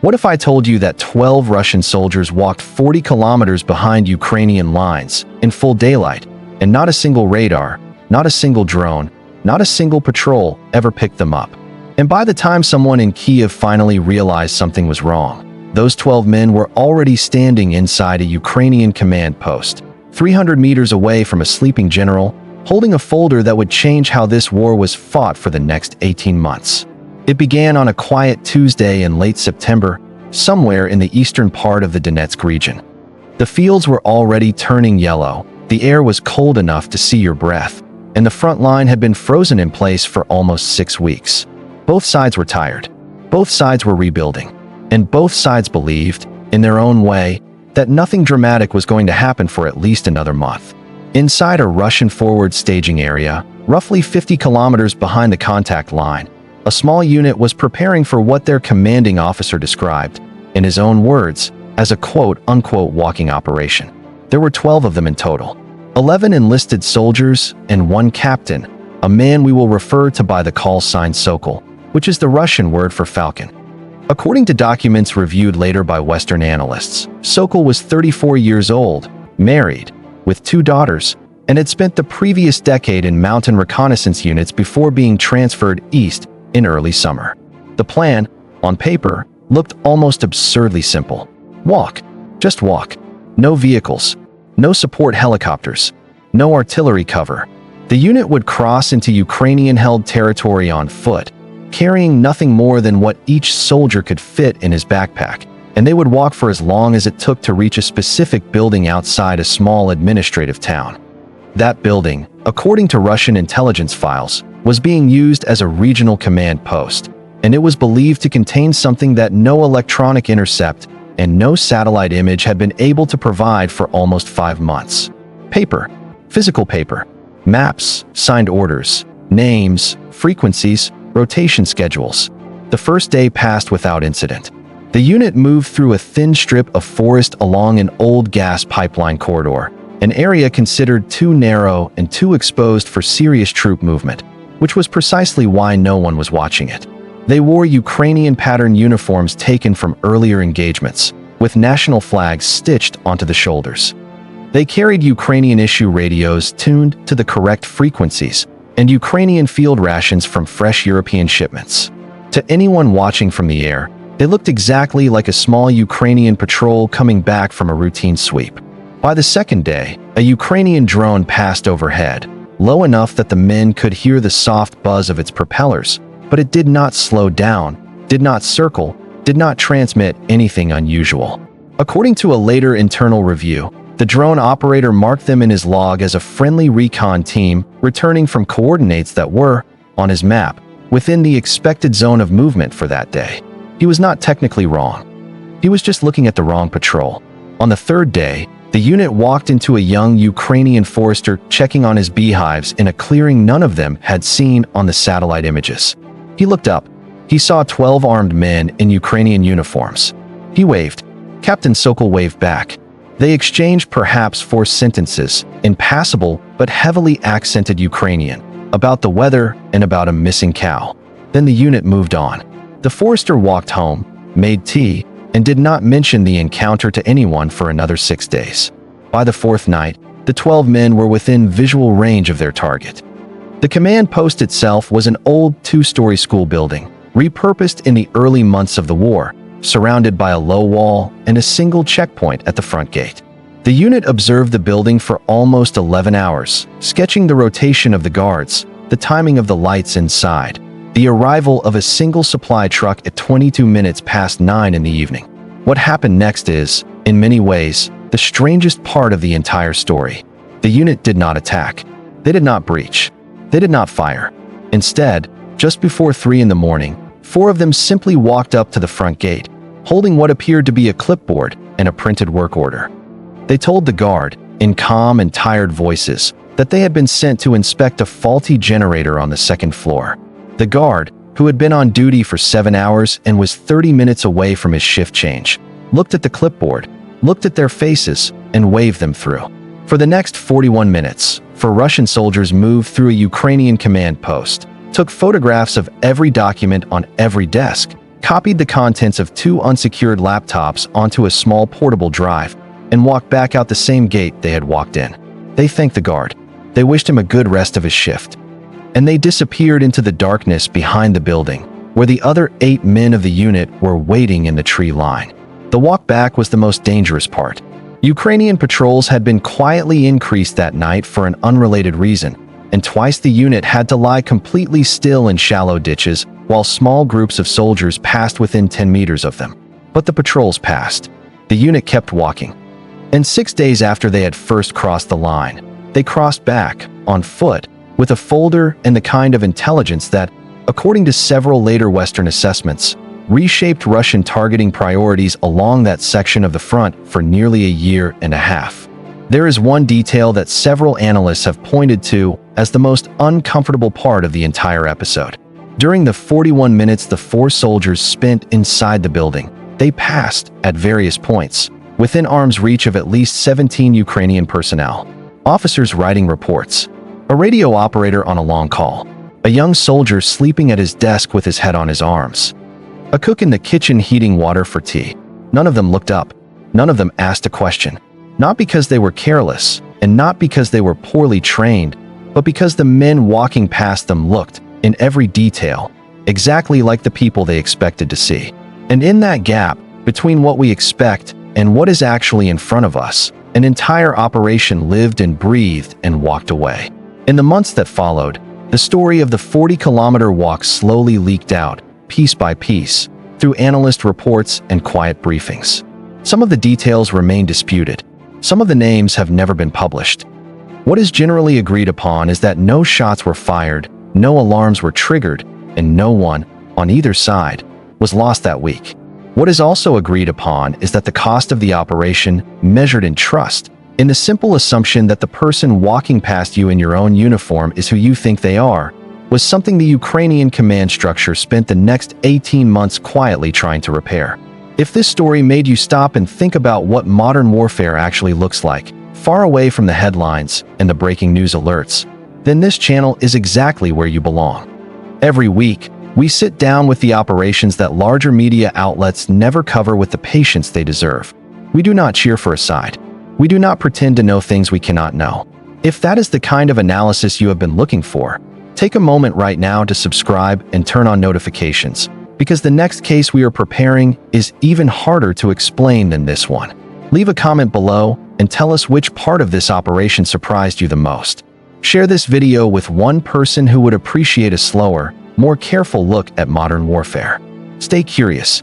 What if I told you that 12 Russian soldiers walked 40 kilometers behind Ukrainian lines in full daylight, and not a single radar, not a single drone, not a single patrol ever picked them up? And by the time someone in Kyiv finally realized something was wrong, those 12 men were already standing inside a Ukrainian command post, 300 meters away from a sleeping general, holding a folder that would change how this war was fought for the next 18 months. It began on a quiet Tuesday in late September, somewhere in the eastern part of the Donetsk region. The fields were already turning yellow, the air was cold enough to see your breath, and the front line had been frozen in place for almost 6 weeks. Both sides were tired. Both sides were rebuilding. And both sides believed, in their own way, that nothing dramatic was going to happen for at least another month. Inside a Russian forward staging area, roughly 50 kilometers behind the contact line, a small unit was preparing for what their commanding officer described, in his own words, as a quote-unquote walking operation. There were 12 of them in total. 11 enlisted soldiers and 1 captain, a man we will refer to by the call sign Sokol, which is the Russian word for falcon. According to documents reviewed later by Western analysts, Sokol was 34 years old, married, with 2 daughters, and had spent the previous decade in mountain reconnaissance units before being transferred east in early summer. The plan, on paper, looked almost absurdly simple. Walk. Just walk. No vehicles. No support helicopters. No artillery cover. The unit would cross into Ukrainian-held territory on foot, carrying nothing more than what each soldier could fit in his backpack, and they would walk for as long as it took to reach a specific building outside a small administrative town. That building, according to Russian intelligence files, was being used as a regional command post, and it was believed to contain something that no electronic intercept and no satellite image had been able to provide for almost 5 months. Paper. Physical paper. Maps, signed orders, names, frequencies, rotation schedules. The first day passed without incident. The unit moved through a thin strip of forest along an old gas pipeline corridor, an area considered too narrow and too exposed for serious troop movement, which was precisely why no one was watching it. They wore Ukrainian pattern uniforms taken from earlier engagements, with national flags stitched onto the shoulders. They carried Ukrainian-issue radios tuned to the correct frequencies, and Ukrainian field rations from fresh European shipments. To anyone watching from the air, they looked exactly like a small Ukrainian patrol coming back from a routine sweep. By the second day, a Ukrainian drone passed overhead, low enough that the men could hear the soft buzz of its propellers, but it did not slow down, did not circle, did not transmit anything unusual. According to a later internal review, the drone operator marked them in his log as a friendly recon team returning from coordinates that were, on his map, within the expected zone of movement for that day. He was not technically wrong. He was just looking at the wrong patrol. On the third day, the unit walked into a young Ukrainian forester checking on his beehives in a clearing none of them had seen on the satellite images. He looked up. He saw 12 armed men in Ukrainian uniforms. He waved. Captain Sokol waved back. They exchanged perhaps 4 sentences, in passable but heavily accented Ukrainian, about the weather and about a missing cow. Then the unit moved on. The forester walked home, made tea, and did not mention the encounter to anyone for another 6 days. By the 4th night, the 12 men were within visual range of their target. The command post itself was an old 2-story school building, repurposed in the early months of the war, surrounded by a low wall and a single checkpoint at the front gate. The unit observed the building for almost 11 hours, sketching the rotation of the guards, the timing of the lights inside, the arrival of a single supply truck at 22 minutes past 9 in the evening. What happened next is, in many ways, the strangest part of the entire story. The unit did not attack. They did not breach. They did not fire. Instead, just before 3 in the morning, 4 of them simply walked up to the front gate, holding what appeared to be a clipboard and a printed work order. They told the guard, in calm and tired voices, that they had been sent to inspect a faulty generator on the 2nd floor. The guard, who had been on duty for 7 hours and was 30 minutes away from his shift change, looked at the clipboard, looked at their faces, and waved them through. For the next 41 minutes, 4 Russian soldiers moved through a Ukrainian command post, took photographs of every document on every desk, copied the contents of 2 unsecured laptops onto a small portable drive, and walked back out the same gate they had walked in. They thanked the guard. They wished him a good rest of his shift. And they disappeared into the darkness behind the building, where the other 8 men of the unit were waiting in the tree line. The walk back was the most dangerous part. Ukrainian patrols had been quietly increased that night for an unrelated reason, and twice the unit had to lie completely still in shallow ditches while small groups of soldiers passed within 10 meters of them. But the patrols passed. The unit kept walking. And 6 days after they had first crossed the line, they crossed back, on foot, with a folder and the kind of intelligence that, according to several later Western assessments, reshaped Russian targeting priorities along that section of the front for nearly a year and a half. There is one detail that several analysts have pointed to as the most uncomfortable part of the entire episode. During the 41 minutes the 4 soldiers spent inside the building, they passed, at various points, within arm's reach of at least 17 Ukrainian personnel. Officers writing reports, a radio operator on a long call, a young soldier sleeping at his desk with his head on his arms, a cook in the kitchen heating water for tea. None of them looked up. None of them asked a question. Not because they were careless, and not because they were poorly trained, but because the men walking past them looked, in every detail, exactly like the people they expected to see. And in that gap, between what we expect and what is actually in front of us, an entire operation lived and breathed and walked away. In the months that followed, the story of the 40-kilometer walk slowly leaked out, piece by piece, through analyst reports and quiet briefings. Some of the details remain disputed. Some of the names have never been published. What is generally agreed upon is that no shots were fired, no alarms were triggered, and no one, on either side, was lost that week. What is also agreed upon is that the cost of the operation, measured in trust, in the simple assumption that the person walking past you in your own uniform is who you think they are, was something the Ukrainian command structure spent the next 18 months quietly trying to repair. If this story made you stop and think about what modern warfare actually looks like, far away from the headlines and the breaking news alerts, then this channel is exactly where you belong. Every week, we sit down with the operations that larger media outlets never cover with the patience they deserve. We do not cheer for a side. We do not pretend to know things we cannot know. If that is the kind of analysis you have been looking for, take a moment right now to subscribe and turn on notifications, because the next case we are preparing is even harder to explain than this one. Leave a comment below and tell us which part of this operation surprised you the most. Share this video with one person who would appreciate a slower, more careful look at modern warfare. Stay curious,